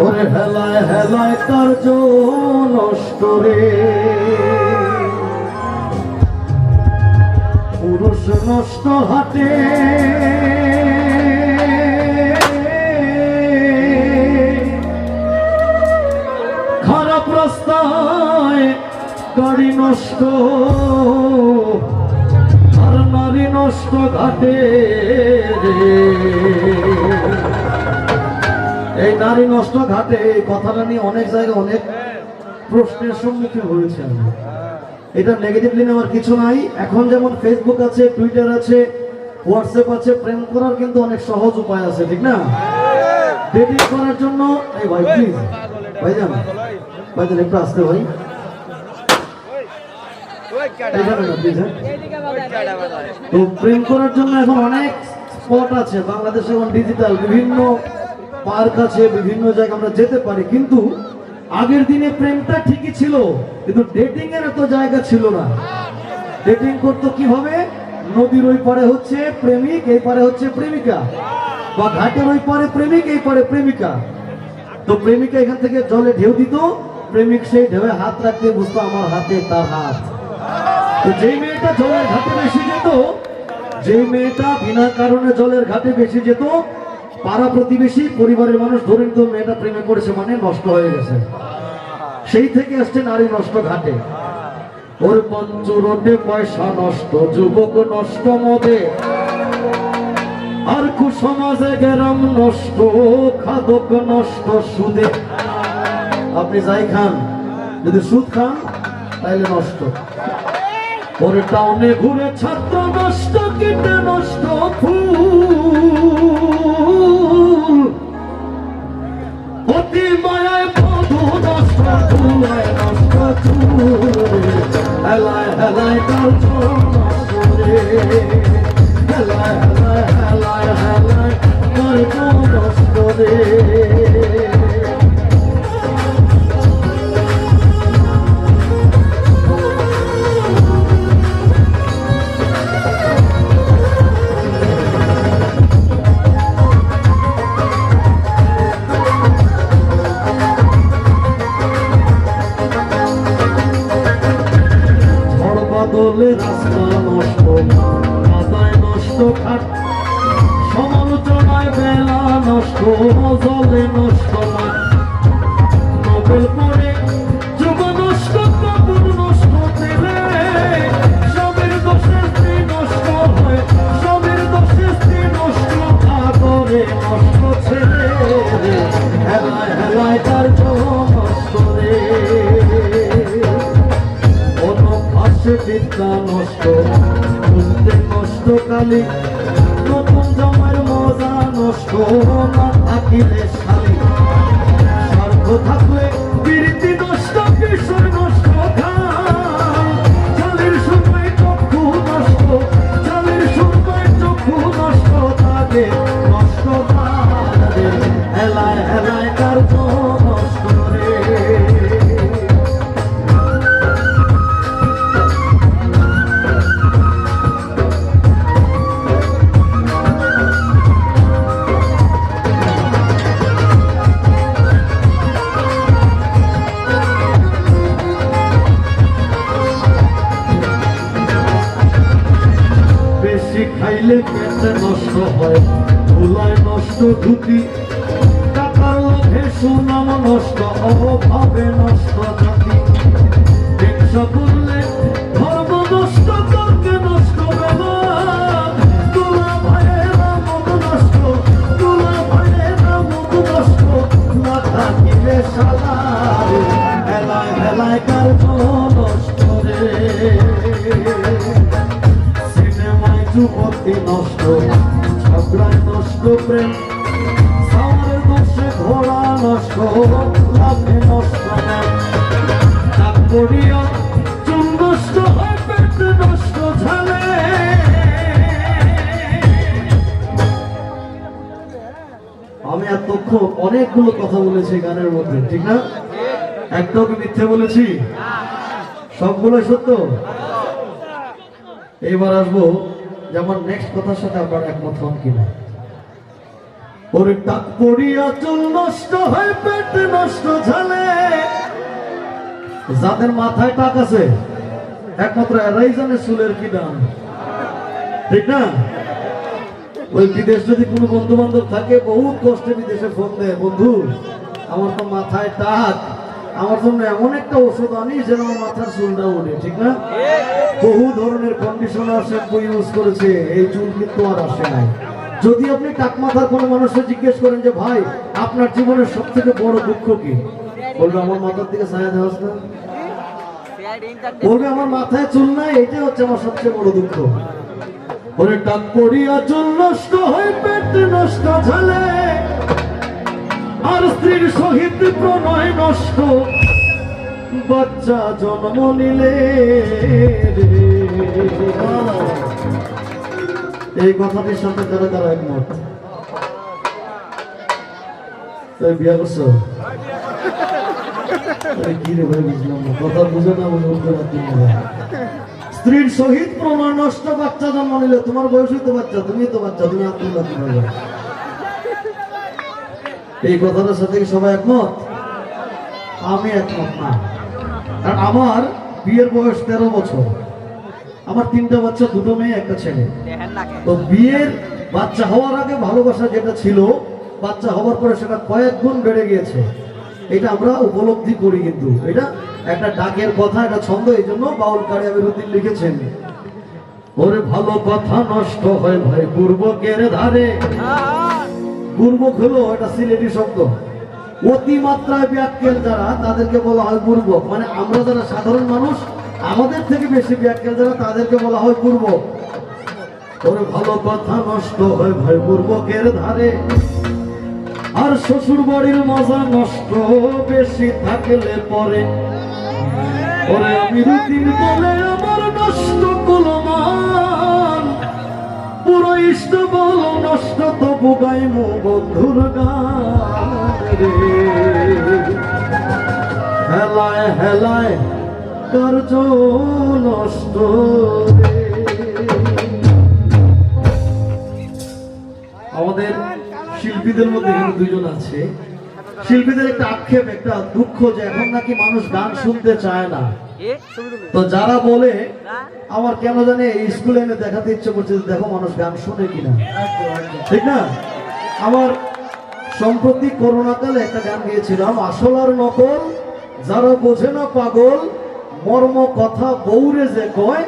ওরে হেলায় হেলায় কার্য নষ্ট রে, পুরুষ নষ্ট হাটে খারাপ রাস্তায় গাড়ি নষ্ট আর নারী নষ্ট ঘাটে রে। এই নারী নষ্ট ঘাটে এই কথাটা নিয়ে অনেক জায়গায় অনেক প্রশ্নের সম্মুখীন হয়েছে। এটা নেগেটিভলি নেওয়ার কিছু নাই। এখন যেমন ফেসবুক আছে, টুইটার আছে, হোয়াটসঅ্যাপ আছে, প্রেম করার কিন্তু অনেক সহজ উপায় আছে, ঠিক না? ডেটিং করার জন্য এই ভাই প্লিজ ভাইজান ভাইজান একটু আসতে ভাই, তো প্রেম করার জন্য এখন অনেক স্পট আছে বাংলাদেশে, এখন ডিজিটাল বিভিন্ন পার্ক আছে, বিভিন্ন জায়গায় আমরা যেতে পারি। কিন্তু আগের দিনে প্রেমটা ঠিকই ছিল, কিন্তু ডেটিং এর এত জায়গা ছিল না। ডেটিং করতো কিভাবে? নদীর ওই পারে হচ্ছে প্রেমিক, এই পারে হচ্ছে প্রেমিকা, বা ঘাটের ওই পারে প্রেমিক, এই পারে প্রেমিকা। তো প্রেমিকা এখান থেকে জলে ঢেউ দিত, প্রেমিক সেই ঢেউয়ে হাত রাখতে বুঝতো আমার হাতে তার হাত। তো যেই মেয়েটা জলের ঘাটে বেশি যেত, যেই মেয়েটা বিনা কারণে জলের ঘাটে বেশি যেত, পাড়া প্রতিবেশী পরিবারের মানুষ ধরে নিত মেয়েটা প্রেমে পড়েছে মানে নষ্ট হয়ে গেছে। সেই থেকে আসছে নারী নষ্ট ঘাটে। ওর পঞ্চরোডে পয়সা নষ্ট, যুবক নষ্ট মদে, আর কুসমাজে গেরাম নষ্ট, খাদক নষ্ট সুদে। আপনি যাই খান, যদি সুদ খান তাইলে নষ্ট। ওরে টাউনে ঘুরে ছাত্র নষ্ট, কীটে নষ্ট ফুল, অতি মায়ায় বধূ নষ্ট, ধুলায় নষ্ট চুল, হেলায় হেলায় কার্য নষ্ট রে, হেলায় হেলায় হেলায় হেলায় কার্য নষ্ট রে। রাস্তা নষ্ট, কাদায় নষ্ট ঘাট, সমালোচনায় বেলা নষ্ট, জলে নষ্ট মাঠ, নোবেল পড়ে যুব নষ্ট, কাপড় নষ্ট তেলে, স্বামীর দোষে স্ত্রী নষ্ট হয়, স্বামীর দোষে স্ত্রী নষ্ট, করে নষ্ট ছেলে, হেলায় হেলায় কার্য নষ্ট রে, বিদ্যা নষ্ট, শুনতে নষ্ট কালি, নতুন জামার মজা নষ্ট, না থাকিলে শালি, স্বার্থ থাকলে বীরতি নষ্ট, কিশোর নষ্ট খান, চালের সময় চক্ষু নষ্ট, চালের সময় চক্ষু নষ্ট, থাকে নষ্ট থাকে, হেলায় হেলায় কার্য নষ্ট রে। খাইলে পেট নষ্ট হয়, ধুলায় নষ্ট ধুতি, টাকার লোভে সুনাম নষ্ট, অভাবে নষ্ট জাতি, হিংসা করলে ধর্ম নষ্ট, তর্কে নষ্ট বেলা, তুলা ভাইয়েরা মত নষ্ট, তুলা ভাইয়েরা মত নষ্ট, না থাকিলে শালা, হেলায় হেলায় কার্য নষ্ট রে, যুবতী নষ্ট, ঝগড়ায় নষ্ট প্রেম, সামনের দোষে ঘোড়া নষ্ট, লাভে নষ্ট নাক পড়িয়া চুল নষ্ট হয়, পেট নষ্ট ঝালে। আমি এতক্ষণ অনেকগুলো কথা বলেছি গানের মধ্যে, ঠিক না? একটাও কি মিথ্যে বলেছি? সবগুলো সত্য। এবার আসবো যেমন নেক্সট কথার সাথে আপনার একমত হন কিনা। ওরে টাক পড়িয়া চুল নষ্ট হয় পেট নষ্ট ঝালে। যাদের মাথায় টাক আছে একমাত্র এরাই জানে চুলের কি দাম, ঠিক না? ওই বিদেশ যদি কোনো বন্ধু বান্ধব থাকে বহুত কষ্টে বিদেশে ফোন দেয়, বন্ধু আমার তো মাথায় টাক, আমার জন্য এমন একটা ওষুধ আনি যেন আমার মাথার চুলটা উঠে, ঠিক না? বহু ধরনের কন্ডিশনার শ্যাম্পু ইউজ করেছে, এই চুল কিন্তু আর আসে নাই। যদি আপনি টাক মাথার কোনো মানুষকে জিজ্ঞেস করেন যে ভাই আপনার জীবনের সব থেকে বড় দুঃখ কি, বলবে আমার মাথার দিকে ছায়া দেওয়া না, বলবে আমার মাথায় চুল নাই, এইটাই হচ্ছে আমার সবচেয়ে বড় দুঃখ। ওরে টাক পড়িয়া চুল নষ্ট হয় পেট নষ্ট ঝালে, আর স্ত্রীর সহিত প্রণয় নষ্ট বাচ্চা জন্ম নিলে। এই কথাটির সাথে কারা কারা একমত? বিয়া করছো? কি রে ভাই বুঝলাম না, কথা বুঝে না বুঝে স্ত্রীর সহিত প্রণয় নষ্ট বাচ্চা জন্ম নিলে। তোমার বয়সই তো বাচ্চা, তুমি তো বাচ্চা, তুমি আত্মীয় হবে। এই কথাটার সাথে কি সবাই একমত? আমি একমত না, কারণ আমার বিয়ের বয়স 13 বছর, আমার 3টা বাচ্চা, 2টো মেয়ে 1টা ছেলে। তো বিয়ের বাচ্চা হওয়ার আগে ভালোবাসা যেটা ছিল, বাচ্চা হওয়ার পরে সেটা কয়েক গুণ বেড়ে গিয়েছে, এটা আমরা উপলব্ধি করি। কিন্তু এটা একটা ডাকের কথা, একটা ছন্দ, এই জন্য বাউল কারি আমিরুদ্দিন লিখেছেন, ওরে ভালো কথা নষ্ট হয় ভাই পূর্বকের ধারে। পূর্বক হলো এটা সিলেটি শব্দ, অতিমাত্রায় ব্যাককেল যারা তাদেরকে বলা হয় পূর্বক, মানে আমরা যারা সাধারণ মানুষ আমাদের থেকে বেশি ব্যাককেল যারা তাদেরকে বলা হয় পূর্বক। ওরে ভালো কথা নষ্ট হয় ভাই পূর্বকের ধারে, আর শ্বশুর বাড়ির মজা নষ্ট বেশি থাকলে পরে। ওরে আমিরুদ্দিন বলে আমার নষ্ট কুলমান, পুরো ইষ্ট বল নষ্ট তবু গাইমু বন্ধুর গান রে। হেলায় হেলায় কার্য নষ্ট রে। আমাদের শিল্পীদের মধ্যে এখানে 2জন আছে, শিল্পীদের একটা আক্ষেপ, একটা দুঃখ যে এখন নাকি মানুষ গান শুনতে চায় না। তো যারা বলে আমার কেন জানে স্কুলে এনে দেখাতে ইচ্ছে করছে, দেখো মানুষ গান শুনে কিনা, ঠিক না? আমার সম্প্রতি করোনাকালে একটা গান গিয়েছিলাম, আসল আর নকল যারা বোঝে না পাগল, মর্ম কথা বৌরে যে কয়